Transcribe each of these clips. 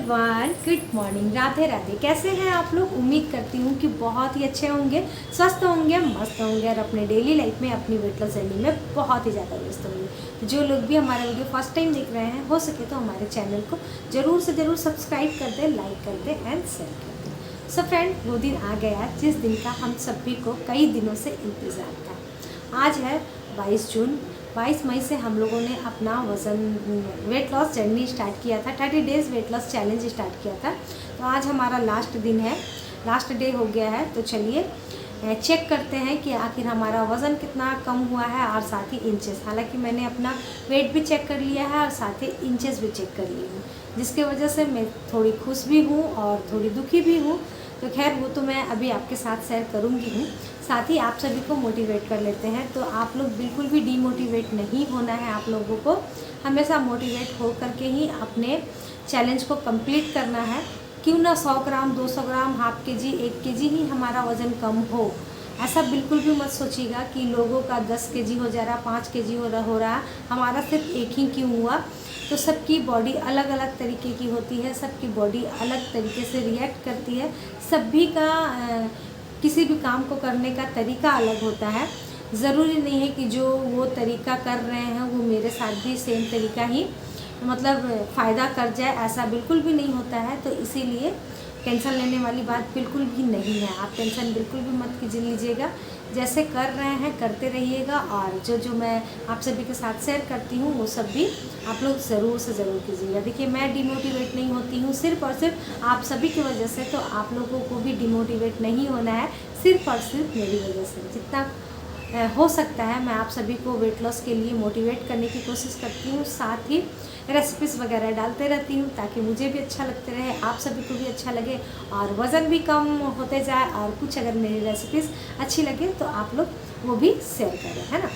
Everyone, good morning, Radhe Radhe. कैसे हैं आप लोग? उम्मीद करती हूँ कि बहुत ही अच्छे होंगे, स्वस्थ होंगे, मस्त होंगे और अपने डेली लाइफ में अपनी वेट लॉस जर्नी में बहुत ही ज़्यादा व्यस्त होंगे। जो लोग भी हमारा वीडियो फर्स्ट टाइम देख रहे हैं, हो सके तो हमारे चैनल को ज़रूर से ज़रूर सब्सक्राइब कर दें, लाइक कर दें एंड शेयर कर दें। सो फ्रेंड, वो दिन आ गया जिस दिन का हम सभी को कई दिनों से इंतज़ार था। आज है 22 जून। 22 मई से हम लोगों ने अपना वेट लॉस जर्नी स्टार्ट किया था। 30 days weight loss challenge start किया था। तो आज हमारा लास्ट दिन है, लास्ट डे हो गया है। तो चलिए चेक करते हैं कि आखिर हमारा वज़न कितना कम हुआ है और साथ ही इंचेस। हालांकि मैंने अपना वेट भी चेक कर लिया है और साथ ही इंचेस भी चेक कर लिए हूँ, जिसकी वजह से मैं थोड़ी खुश भी हूँ और थोड़ी दुखी भी हूँ। तो खैर वो तो मैं अभी आपके साथ शेयर करूँगी हूँ। साथ ही आप सभी को मोटिवेट कर लेते हैं। तो आप लोग बिल्कुल भी डीमोटिवेट नहीं होना है। आप लोगों को हमेशा मोटिवेट हो करके ही अपने चैलेंज को कंप्लीट करना है। क्यों ना 100 ग्राम, 200 ग्राम, हाफ केजी, 1 केजी ही हमारा वज़न कम हो, ऐसा बिल्कुल भी मत सोचिएगा कि लोगों का 10 केजी हो जा रहा, 5 केजी हो रहा, हमारा सिर्फ एक ही क्यों हुआ। तो सबकी बॉडी अलग अलग तरीके की होती है, सबकी बॉडी अलग तरीके से रिएक्ट करती है। सभी का किसी भी काम को करने का तरीका अलग होता है। ज़रूरी नहीं है कि जो वो तरीका कर रहे हैं वो मेरे साथ भी सेम तरीका ही फ़ायदा कर जाए, ऐसा बिल्कुल भी नहीं होता है। तो इसीलिए टेंशन लेने वाली बात बिल्कुल भी नहीं है। आप टेंशन बिल्कुल भी मत लीजिएगा। जैसे कर रहे हैं करते रहिएगा और जो मैं आप सभी के साथ शेयर करती हूँ वो सब भी आप लोग ज़रूर से ज़रूर कीजिएगा। देखिए, मैं डिमोटिवेट नहीं होती हूँ सिर्फ़ और सिर्फ आप सभी की वजह से। तो आप लोगों को भी डिमोटिवेट नहीं होना है सिर्फ़ और सिर्फ मेरी वजह से। जितना हो सकता है मैं आप सभी को वेट लॉस के लिए मोटिवेट करने की कोशिश करती हूँ। साथ ही रेसिपीज़ वगैरह डालते रहती हूँ ताकि मुझे भी अच्छा लगते रहे, आप सभी को भी अच्छा लगे और वज़न भी कम होते जाए। और कुछ अगर मेरी रेसिपीज़ अच्छी लगे तो आप लोग वो भी शेयर करें, है ना,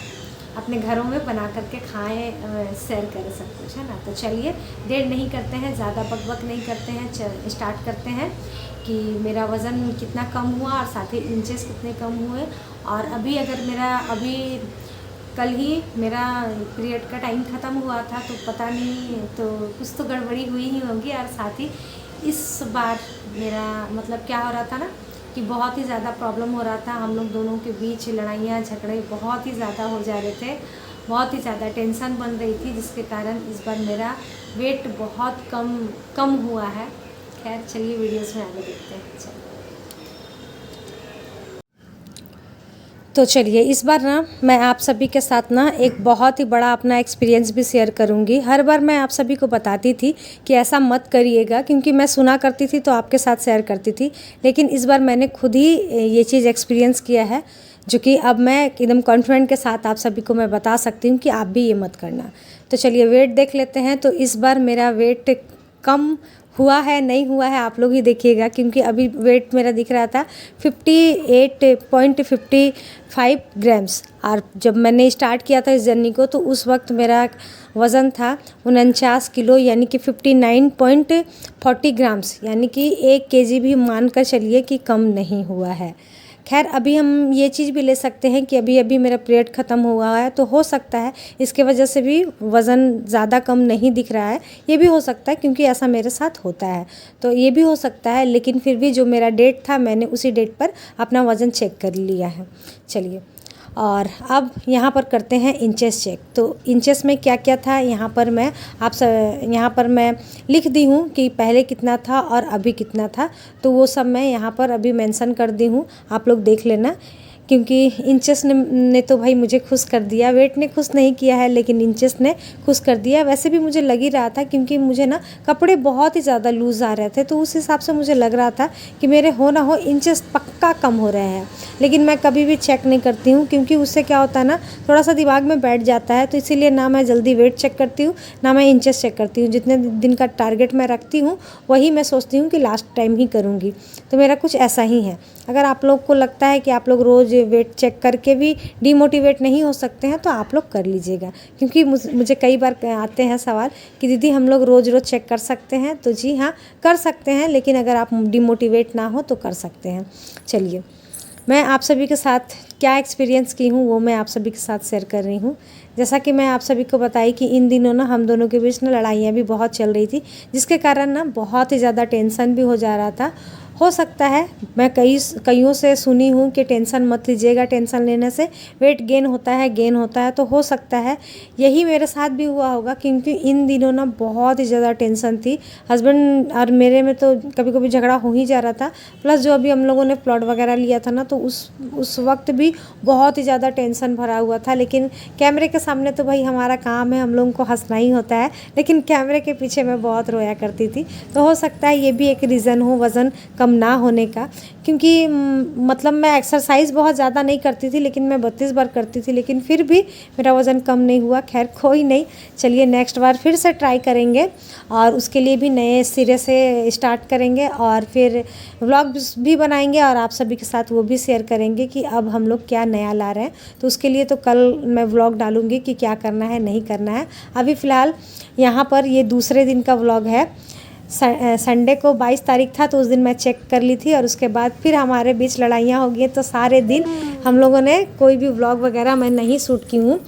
अपने घरों में बना करके खाएं, शेयर करें सब कुछ, है ना। तो चलिए देर नहीं करते हैं, ज़्यादा बकबक नहीं करते हैं, स्टार्ट करते हैं कि मेरा वज़न कितना कम हुआ और साथ ही इंचेस कितने कम हुए। और अभी कल ही मेरा पीरियड का टाइम ख़त्म हुआ था, तो पता नहीं, तो कुछ तो गड़बड़ी हुई ही होगी। और साथ ही इस बार मेरा क्या हो रहा था ना कि बहुत ही ज़्यादा प्रॉब्लम हो रहा था। हम लोग दोनों के बीच लड़ाइयाँ झगड़े बहुत ही ज़्यादा हो जा रहे थे, बहुत ही ज़्यादा टेंशन बन रही थी, जिसके कारण इस बार मेरा वेट बहुत कम हुआ है। खैर चलिए वीडियोस में आगे देखते हैं। चलिए तो चलिए इस बार ना मैं आप सभी के साथ ना एक बहुत ही बड़ा अपना एक्सपीरियंस भी शेयर करूंगी। हर बार मैं आप सभी को बताती थी कि ऐसा मत करिएगा, क्योंकि मैं सुना करती थी तो आपके साथ शेयर करती थी, लेकिन इस बार मैंने खुद ही ये चीज़ एक्सपीरियंस किया है, जो कि अब मैं एकदम कॉन्फिडेंट के साथ आप सभी को मैं बता सकती हूँ कि आप भी ये मत करना। तो चलिए वेट देख लेते हैं। तो इस बार मेरा वेट कम हुआ है नहीं हुआ है आप लोग ही देखिएगा, क्योंकि अभी वेट मेरा दिख रहा था 58.55 ग्राम्स। और जब मैंने स्टार्ट किया था इस जर्नी को तो उस वक्त मेरा वज़न था 49 किलो, यानी कि 59.40 ग्राम्स, यानी कि 1 केजी भी मान कर चलिए कि कम नहीं हुआ है। खैर अभी हम ये चीज़ भी ले सकते हैं कि अभी मेरा पीरियड ख़त्म हुआ है, तो हो सकता है इसके वजह से भी वज़न ज़्यादा कम नहीं दिख रहा है। ये भी हो सकता है क्योंकि ऐसा मेरे साथ होता है, तो ये भी हो सकता है। लेकिन फिर भी जो मेरा डेट था मैंने उसी डेट पर अपना वज़न चेक कर लिया है। चलिए और अब यहाँ पर करते हैं इंचेस चेक। तो इंचेस में क्या क्या था यहाँ पर मैं लिख दी हूँ कि पहले कितना था और अभी कितना था। तो वो सब मैं यहाँ पर अभी मेंशन कर दी हूँ, आप लोग देख लेना। क्योंकि इंचेस ने तो भाई मुझे खुश कर दिया, वेट ने खुश नहीं किया है लेकिन इंचेस ने खुश कर दिया। वैसे भी मुझे लग ही रहा था, क्योंकि मुझे ना कपड़े बहुत ही ज़्यादा लूज़ आ रहे थे, तो उस हिसाब से मुझे लग रहा था कि मेरे हो ना हो इंचेस पक्का कम हो रहे हैं। लेकिन मैं कभी भी चेक नहीं करती हूँ, क्योंकि उससे क्या होता है ना, थोड़ा सा दिमाग में बैठ जाता है। तो इसीलिए ना मैं जल्दी वेट चेक करती हूँ ना मैं इंचेस चेक करती हूँ। जितने दिन का टारगेट मैं रखती हूँ वही मैं सोचती हूँ कि लास्ट टाइम ही करूँगी। तो मेरा कुछ ऐसा ही है। अगर आप लोग को लगता है कि आप लोग रोज़ वेट चेक करके भी डीमोटिवेट नहीं हो सकते हैं तो आप लोग कर लीजिएगा, क्योंकि मुझे कई बार आते हैं सवाल कि दीदी हम लोग रोज़ चेक कर सकते हैं। तो जी हाँ, कर सकते हैं, लेकिन अगर आप डीमोटिवेट ना हो तो कर सकते हैं। चलिए मैं आप सभी के साथ क्या एक्सपीरियंस की हूँ वो मैं आप सभी के साथ शेयर कर रही हूँ। जैसा कि मैं आप सभी को बताई कि इन दिनों ना हम दोनों के बीच ना लड़ाइयाँ भी बहुत चल रही थी, जिसके कारण ना बहुत ही ज़्यादा टेंशन भी हो जा रहा था। हो सकता है, मैं कईयों से सुनी हूँ कि टेंशन मत लीजिएगा, टेंशन लेने से वेट गेन होता है, तो हो सकता है यही मेरे साथ भी हुआ होगा, क्योंकि इन दिनों ना बहुत ही ज़्यादा टेंशन थी। हस्बैंड और मेरे में तो कभी कभी झगड़ा हो ही जा रहा था। प्लस जो अभी हम लोगों ने प्लॉट वगैरह लिया था ना, तो उस वक्त भी बहुत ही ज़्यादा टेंशन भरा हुआ था। लेकिन कैमरे के सामने तो भाई हमारा काम है, हम लोगों को हंसना ही होता है, लेकिन कैमरे के पीछे मैं बहुत रोया करती थी। तो हो सकता है ये भी एक रीज़न हो वज़न कम ना होने का, क्योंकि मतलब मैं एक्सरसाइज बहुत ज़्यादा नहीं करती थी, लेकिन मैं 32 बार करती थी, लेकिन फिर भी मेरा वज़न कम नहीं हुआ। खैर कोई नहीं, चलिए नेक्स्ट बार फिर से ट्राई करेंगे और उसके लिए भी नए सिरे से स्टार्ट करेंगे और फिर व्लॉग भी बनाएंगे और आप सभी के साथ वो भी शेयर करेंगे कि अब हम लोग क्या नया ला रहे हैं। तो उसके लिए तो कल मैं व्लॉग डालूँगी कि क्या करना है नहीं करना है। अभी फ़िलहाल यहाँ पर ये दूसरे दिन का व्लॉग है। संडे को 22 तारीख था, तो उस दिन मैं चेक कर ली थी और उसके बाद फिर हमारे बीच लड़ाइयाँ हो गई। तो सारे दिन हम लोगों ने कोई भी व्लॉग वगैरह मैं नहीं शूट की हूँ,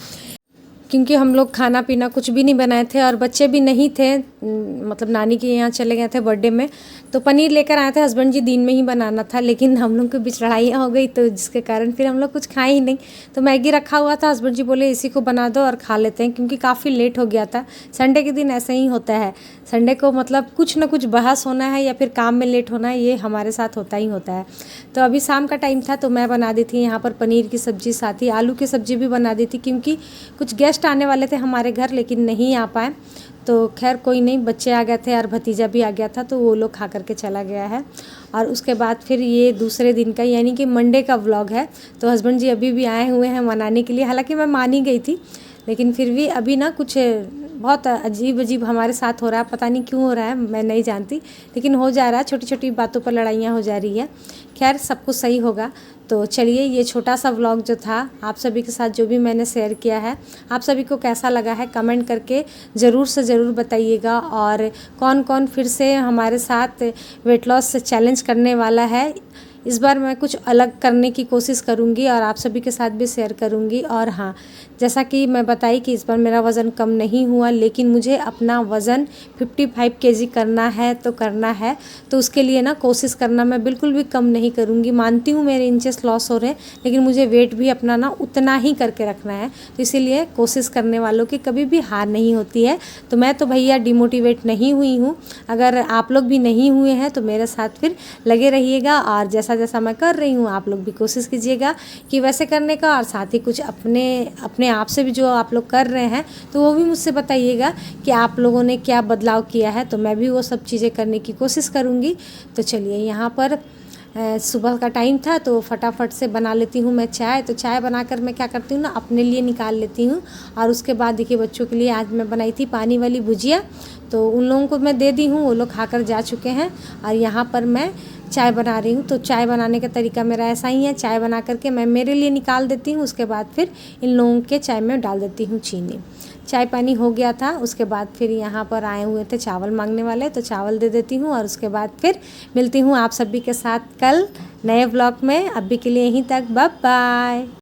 क्योंकि हम लोग खाना पीना कुछ भी नहीं बनाए थे और बच्चे भी नहीं थे, मतलब नानी के यहाँ चले गए थे बर्थडे में। तो पनीर लेकर आए थे, हस्बैंड जी दिन में ही बनाना था, लेकिन हम लोग के बीच लड़ाइयाँ हो गई, तो जिसके कारण फिर हम लोग कुछ खाए ही नहीं। तो मैगी रखा हुआ था, हस्बैंड जी बोले इसी को बना दो और खा लेते हैं, क्योंकि काफ़ी लेट हो गया था। संडे के दिन ऐसे ही होता है, संडे को मतलब कुछ ना कुछ बहस होना है या फिर काम में लेट होना है, ये हमारे साथ होता ही होता है। तो अभी शाम का टाइम था, तो मैं बना दी थी यहाँ पर पनीर की सब्ज़ी, साथ ही आलू की सब्ज़ी भी बना दी थी, क्योंकि कुछ गेस्ट आने वाले थे हमारे घर लेकिन नहीं आ पाए। तो खैर कोई नहीं, बच्चे आ गए थे और भतीजा भी आ गया था, तो वो लोग खा करके चला गया है। और उसके बाद फिर ये दूसरे दिन का यानी कि मंडे का व्लॉग है। तो हस्बैंड जी अभी भी आए हुए हैं मनाने के लिए, हालांकि मैं मान ही गई थी, लेकिन फिर भी अभी ना कुछ बहुत अजीब अजीब हमारे साथ हो रहा है, पता नहीं क्यों हो रहा है, मैं नहीं जानती, लेकिन हो जा रहा है, छोटी छोटी बातों पर लड़ाइयाँ हो जा रही है। खैर सब कुछ सही होगा। तो चलिए, ये छोटा सा व्लॉग जो था आप सभी के साथ जो भी मैंने शेयर किया है, आप सभी को कैसा लगा है कमेंट करके ज़रूर से ज़रूर बताइएगा। और कौन कौन फिर से हमारे साथ वेट लॉस चैलेंज करने वाला है, इस बार मैं कुछ अलग करने की कोशिश करूँगी और आप सभी के साथ भी शेयर करूँगी। और हाँ, जैसा कि मैं बताई कि इस बार मेरा वज़न कम नहीं हुआ, लेकिन मुझे अपना वज़न 55 केजी करना है तो करना है। तो उसके लिए ना कोशिश करना, मैं बिल्कुल भी कम नहीं करूँगी। मानती हूँ मेरे इंचेस लॉस हो रहे हैं, लेकिन मुझे वेट भी अपना ना उतना ही करके रखना है। तो इसीलिए कोशिश करने वालों की कभी भी हार नहीं होती है। तो मैं तो भैया डिमोटिवेट नहीं हुई हूँ। अगर आप लोग भी नहीं हुए हैं तो मेरे साथ फिर लगे रहिएगा, और जैसा जैसा मैं कर रही हूँ आप लोग भी कोशिश कीजिएगा कि वैसे करने का। और साथ ही कुछ अपने आप से भी जो आप लोग कर रहे हैं, तो वो भी मुझसे बताइएगा कि आप लोगों ने क्या बदलाव किया है, तो मैं भी वो सब चीज़ें करने की कोशिश करूँगी। तो चलिए, यहाँ पर सुबह का टाइम था, तो फटाफट से बना लेती हूँ मैं चाय। तो चाय बनाकर मैं क्या करती हूँ ना, अपने लिए निकाल लेती हूँ। और उसके बाद देखिए, बच्चों के लिए आज मैं बनाई थी पानी वाली भुजिया, तो उन लोगों को मैं दे दी हूँ, वो लोग खाकर जा चुके हैं। और यहाँ पर मैं चाय बना रही हूँ। तो चाय बनाने का तरीका मेरा ऐसा ही है, चाय बना करके मैं मेरे लिए निकाल देती हूँ, उसके बाद फिर इन लोगों के चाय में डाल देती हूँ चीनी। चाय पानी हो गया था, उसके बाद फिर यहाँ पर आए हुए थे चावल मांगने वाले, तो चावल दे देती हूँ। और उसके बाद फिर मिलती हूँ आप सभी के साथ कल नए व्लॉग में। अभी के लिए यहीं तक, बाय बाय।